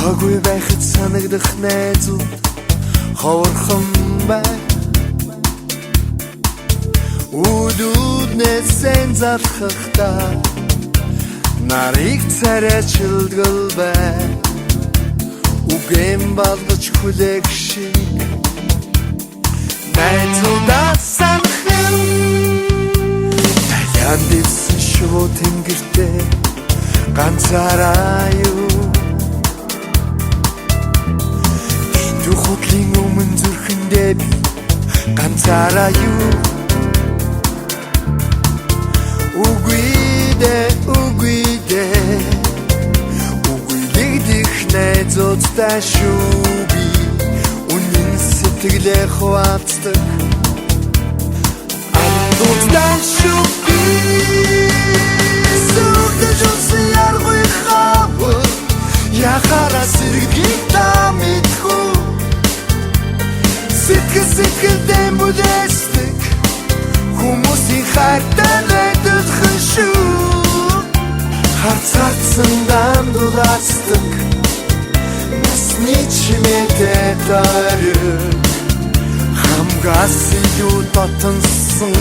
Хаггүй байхад санагдах найзууд ховорхон бай. Үүднээсээ залхахдаа нарыг царайчилгал бай. Үгэм болгож хүлээх шиг найзуудаа санахын таян дэвсэн шувуу тэнгэртээ ганцаараа юу. Энд хутлын өмнө зүрхэндээ би ганцаараа юу. Үгүй дээ үгүйдэх найзуудтай шүү би. Үнэн сэтгэлээ хуваалцдаг андуудтай шүү би. Сүрдэж улсын яргүй хавар яхаараа сэргийг та мэдхүү. Сэтгэлдээ бүлэсдэг хүмүүсийн хайртай найдах шүү. Харцаатсан дандулаасдаг насны чимээтэй дарыг хамгаас илүү дотонсон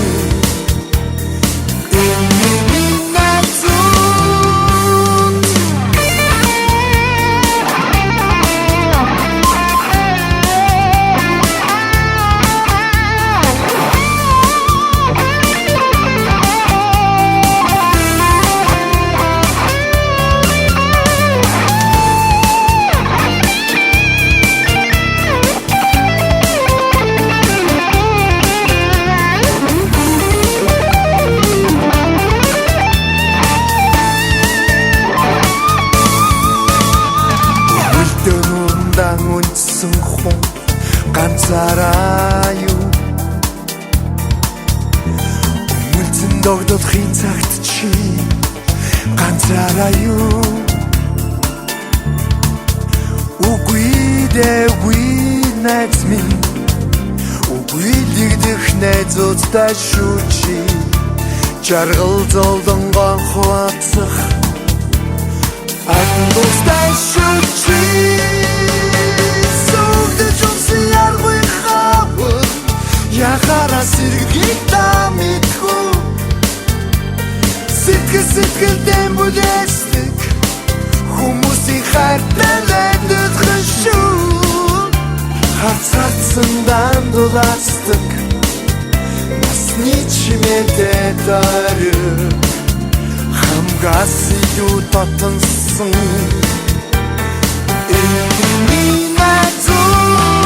ганцаараа юу. Өмөлцөн догдохын цагт чи ганцаараа юу. Үгүй найз минь үгүй лигдэх найзуудтай шүү чи. Жаргал золдонгон хуваалцах андуудтай шүү чи. Яхаараа сэргийг та мэдхүү. Сэтгэлдээ бүлэсдэг хүмүүсийн хайртай найдах шүү. Харцаатсан дандулаасдаг насны чимээтэй дарыг хамгаас илүү дотонсон